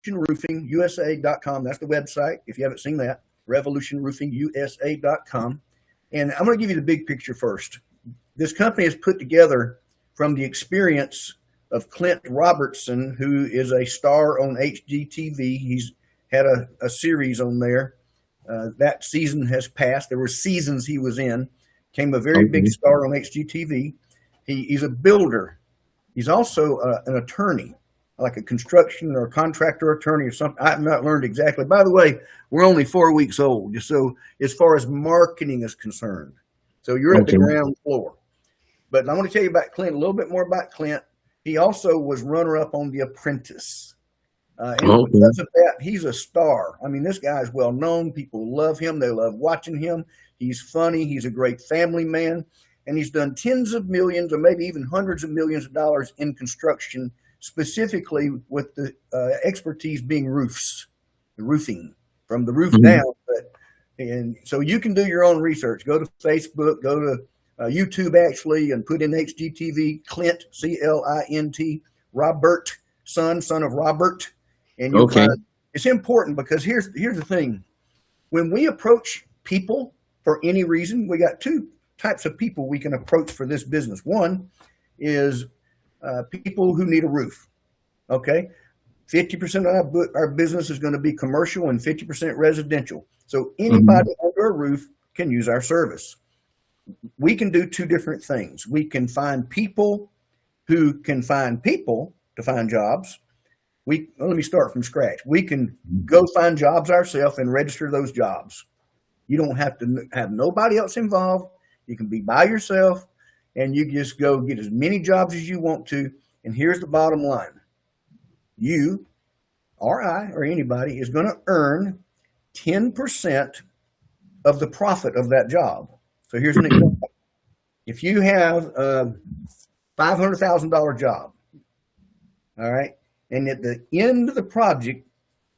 revolutionroofingusa.com. That's the website, if you haven't seen that, revolutionroofingusa.com. And I'm going to give you the big picture first. This company is put together from the experience of Clint Robertson, who is a star on HGTV. He's had a series on there. That season has passed. There were seasons he was in. Became a very big star on HGTV. He's a builder. He's also an attorney, like a construction or contractor attorney or something. I've not learned exactly. By the way, we're only 4 weeks old, just so as far as marketing is concerned. So you're at the ground floor. But I want to tell you about Clint, a little bit more about Clint. He also was runner-up on The Apprentice. And because of that, he's a star. I mean, this guy is well-known. People love him. They love watching him. He's funny. He's a great family man. And he's done tens of millions or maybe even hundreds of millions of dollars in construction, specifically with the expertise being roofs, the roofing, from the roof down. And so you can do your own research. Go to Facebook, go to YouTube actually, and put in HGTV, Clint, C-L-I-N-T, Robert, son of Robert. And you'll find it's important because here's the thing. When we approach people for any reason, we got two types of people we can approach for this business. One is people who need a roof. Okay, 50% of our business is going to be commercial and 50% residential. So anybody under a roof can use our service. We can do two different things. We can find people who can find people to find jobs. Let me start from scratch. We can go find jobs ourselves and register those jobs. You don't have to have nobody else involved. You can be by yourself, and you just go get as many jobs as you want to. And here's the bottom line. You or I or anybody is going to earn 10% of the profit of that job. So here's an example. If you have a $500,000 job, all right, and at the end of the project,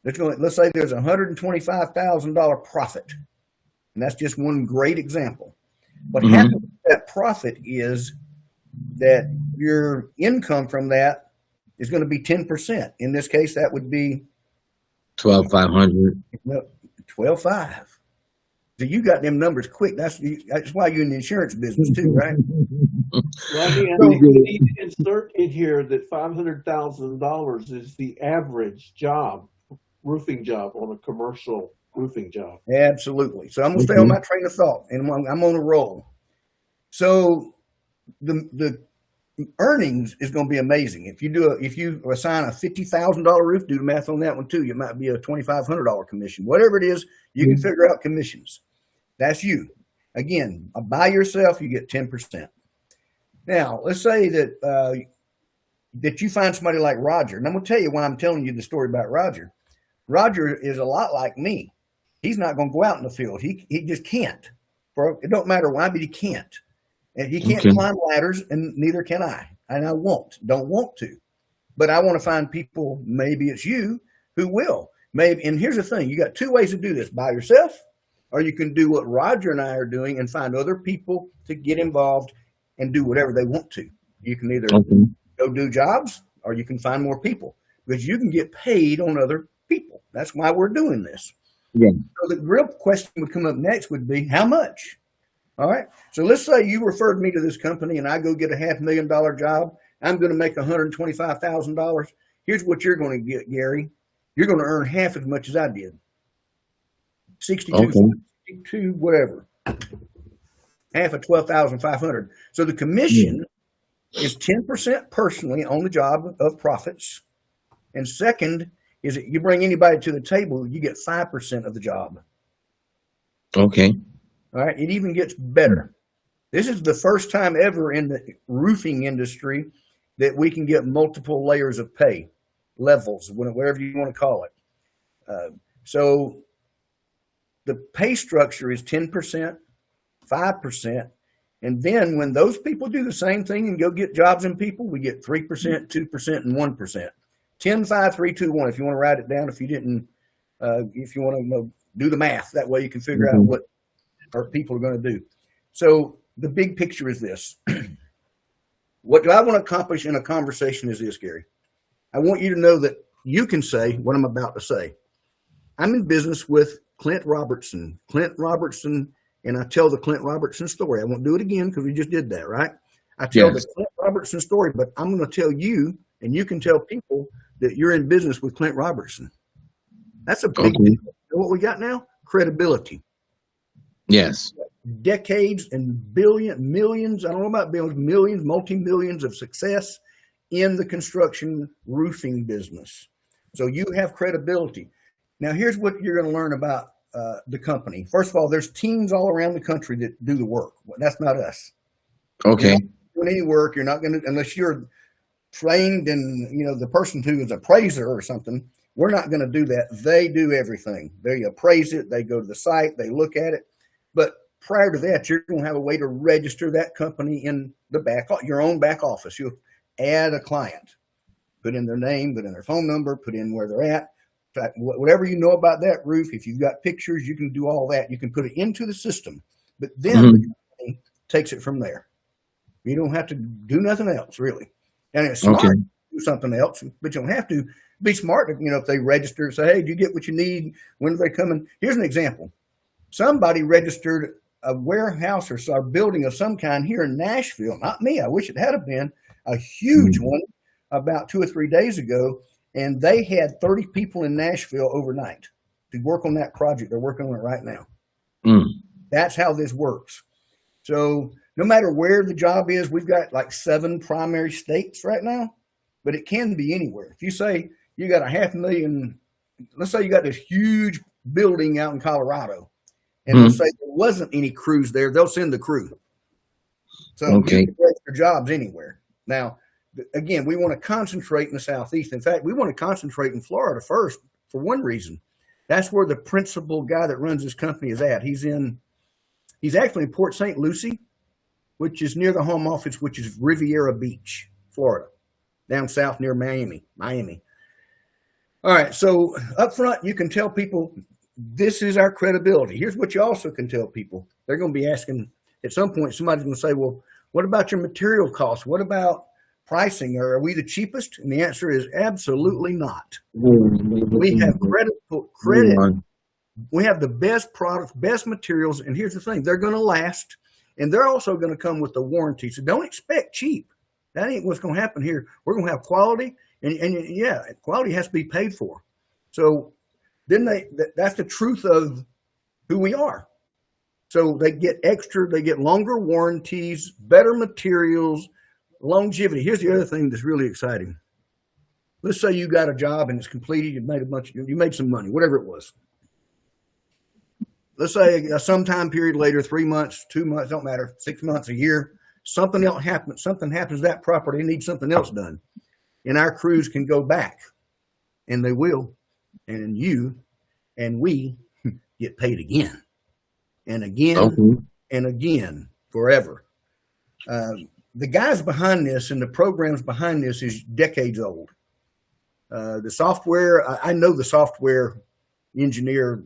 let's say there's $125,000 profit, and that's just one great example. What happens with that profit is that your income from that is going to be 10%. In this case, that would be $12,500. $12,500. So you got them numbers quick. That's why you're in the insurance business too, right? Rodney, you need to insert in here that $500,000 is the average job, roofing job on a commercial roofing job. Absolutely. So I'm going to stay on my train of thought, and I'm on a roll. So the earnings is going to be amazing. If you assign a $50,000 roof, do the math on that one too. It might be a $2,500 commission. Whatever it is, you can figure out commissions. That's you. Again, by yourself, you get 10%. Now, let's say that you find somebody like Roger, and I'm going to tell you why I'm telling you the story about Roger. Roger is a lot like me. He's not going to go out in the field. He just can't. It don't matter why, but he can't. And he can't climb ladders, and neither can I. And I don't want to. But I want to find people, maybe it's you, who will. Maybe. And here's the thing. You got two ways to do this: by yourself, or you can do what Roger and I are doing and find other people to get involved and do whatever they want to. You can either go do jobs, or you can find more people, because you can get paid on other people. That's why we're doing this. Yeah. So the real question would come up next would be, how much? All right. So let's say you referred me to this company and I go get a $500,000 job. I'm going to make $125,000. Here's what you're going to get, Gary. You're going to earn half as much as I did. 62, whatever. Half of 12,500. So the commission is 10% personally on the job of profits. And second is that you bring anybody to the table, you get 5% of the job. Okay. All right. It even gets better. This is the first time ever in the roofing industry that we can get multiple layers of pay, levels, whatever you want to call it. So the pay structure is 10%, 5%. And then when those people do the same thing and go get jobs and people, we get 3%, 2%, and 1%. 10, 5, 3, 2, 1. If you want to write it down, if you want to do the math, that way you can figure out what our people are going to do. So the big picture is this. What do I want to accomplish in a conversation is this, Gary. I want you to know that you can say what I'm about to say. I'm in business with Clint Robertson. Clint Robertson, and I tell the Clint Robertson story. I won't do it again because we just did that, right? I tell Yes. the Clint Robertson story, but I'm going to tell you, and you can tell people that you're in business with Clint Robertson. That's a big deal. You know what we got now? Credibility. Yes. Decades and millions, I don't know about billions, millions, multi-millions of success in the construction roofing business. So you have credibility. Now, here's what you're going to learn about the company. First of all, there's teams all around the country that do the work. That's not us. Okay. You're not doing any work. You're not going to, unless you're trained and, the person who is appraiser or something, we're not going to do that. They do everything. They appraise it. They go to the site. They look at it. But prior to that, you're going to have a way to register that company in your own back office. You'll add a client, put in their name, put in their phone number, put in where they're at. Whatever you know about that roof, if you've got pictures, you can do all that. You can put it into the system, but then the company takes it from there. You don't have to do nothing else, really. And it's smart to do something else, but you don't have to. Be smart, if they register and say, hey, do you get what you need? When are they coming? Here's an example. Somebody registered a warehouse or a building of some kind here in Nashville. Not me. I wish it had been a huge one about 2 or 3 days ago. And they had 30 people in Nashville overnight to work on that project. They're working on it right now. That's how this works. So no matter where the job is, we've got like 7 primary states right now, but it can be anywhere. If you say you got 500,000, let's say you got this huge building out in Colorado, and let's say there wasn't any crews there, they'll send the crew. So you can register jobs anywhere. Now, again, we want to concentrate in the Southeast. In fact, we want to concentrate in Florida first for one reason. That's where the principal guy that runs this company is at. He's actually in Port St. Lucie, which is near the home office, which is Riviera Beach, Florida, down south near Miami. All right, so up front, you can tell people this is our credibility. Here's what you also can tell people. They're going to be asking at some point, somebody's going to say, well, what about your material costs? What about pricing? Or are we the cheapest? And the answer is absolutely not. We have credit. We have the best products, best materials. And here's the thing, they're going to last. And they're also going to come with the warranty. So don't expect cheap. That ain't what's going to happen here. We're going to have quality. And yeah, quality has to be paid for. So then that's the truth of who we are. So they get longer warranties, better materials, longevity. Here's the other thing that's really exciting. Let's say you got a job and it's completed. You made some money, whatever it was. Let's say some period later, 3 months, 2 months, don't matter, 6 months, a year, something else happens. Something happens to that property and needs something else done. And our crews can go back, and they will. And you and we get paid again and again and again forever. The guys behind this and the programs behind this is decades old. The software, I know the software engineer.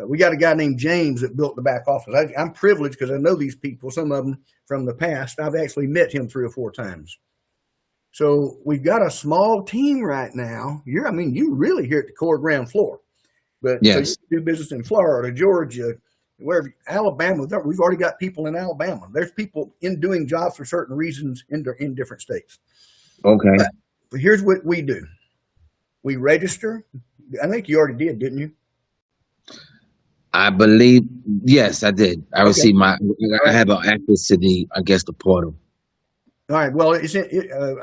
We got a guy named James that built the back office. I'm privileged because I know these people, some of them from the past. I've actually met him 3 or 4 times. So we've got a small team right now. You really here at the core ground floor. But yes. So you do business in Florida, Georgia, wherever, Alabama. We've already got people in Alabama. There's people doing jobs for certain reasons in different states. Okay. But here's what we do. We register. I think you already did, didn't you? I believe, yes, I did. I received I have access to the portal. All right. Well,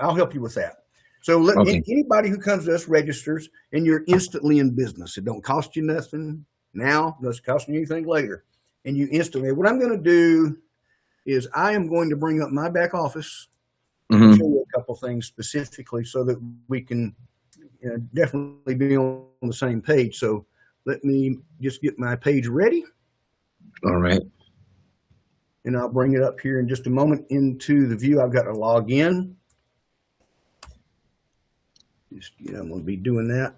I'll help you with that. So anybody who comes to us registers, and you're instantly in business. It don't cost you nothing now. It doesn't cost you anything later. And you instantly. What I'm going to do is I am going to bring up my back office and show you a couple things specifically so that we can definitely be on the same page. So let me just get my page ready. All right. And I'll bring it up here in just a moment into the view. I've got to log in. I'm going to be doing that.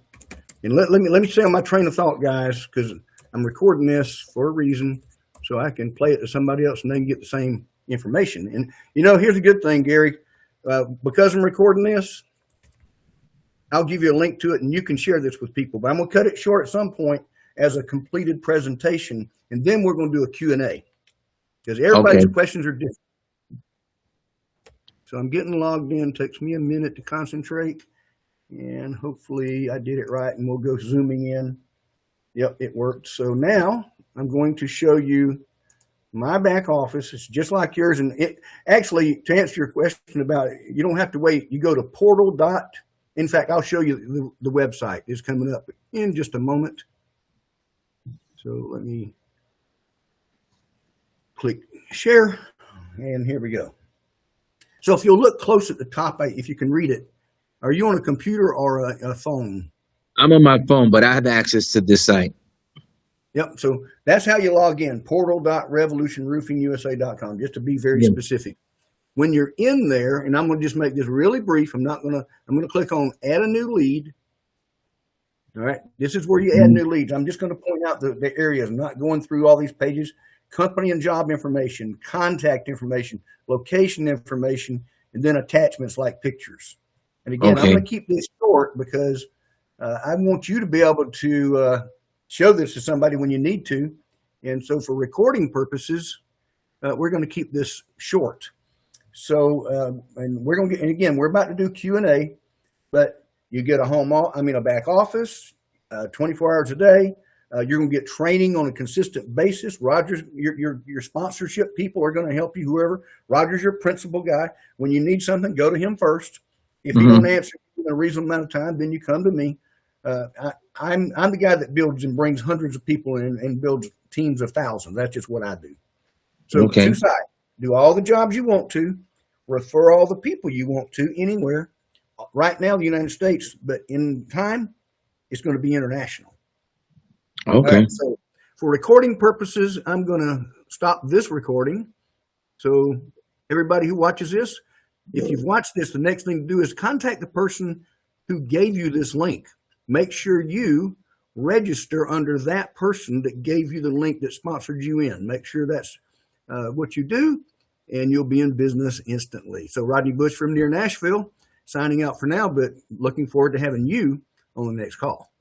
And let me stay on my train of thought, guys, because I'm recording this for a reason, so I can play it to somebody else and they can get the same information. And here's a good thing, Gary. Because I'm recording this, I'll give you a link to it and you can share this with people. But I'm going to cut it short at some point as a completed presentation. And then we're going to do a Q&A because everybody's questions are different. So I'm getting logged in. Takes me a minute to concentrate. And hopefully I did it right. And we'll go zooming in. Yep, it worked. So now I'm going to show you my back office. It's just like yours. And it actually, to answer your question about it, you don't have to wait. You go to portal. In fact, I'll show you the website is coming up in just a moment. So let me click share. And here we go. So if you'll look close at the top, if you can read it, are you on a computer or a phone? I'm on my phone, but I have access to this site. Yep. So that's how you log in, portal.revolutionroofingusa.com, just to be very specific. When you're in there, and I'm going to just make this really brief. I'm going to click on add a new lead. All right. This is where you add new leads. I'm just going to point out the areas. I'm not going through all these pages. Company and job information, contact information, location information, and then attachments like pictures. And again, I'm going to keep this short because I want you to be able to show this to somebody when you need to. And so for recording purposes, we're going to keep this short. So, and we're going to get, and again, we're about to do Q&A, but you get a back office, 24 hours a day. You're going to get training on a consistent basis. Roger's, your sponsorship people are going to help you, whoever. Roger's your principal guy. When you need something, go to him first. If you don't answer in a reasonable amount of time, then you come to me. I'm the guy that builds and brings hundreds of people in and builds teams of thousands. That's just what I do. So two sides. Do all the jobs you want to. Refer all the people you want to anywhere. Right now, the United States, but in time, it's going to be international. Okay. So for recording purposes, I'm going to stop this recording. So everybody who watches this, if you've watched this, the next thing to do is contact the person who gave you this link. Make sure you register under that person that gave you the link that sponsored you in. Make sure that's what you do, and you'll be in business instantly. So Rodney Bush from near Nashville, signing out for now, but looking forward to having you on the next call.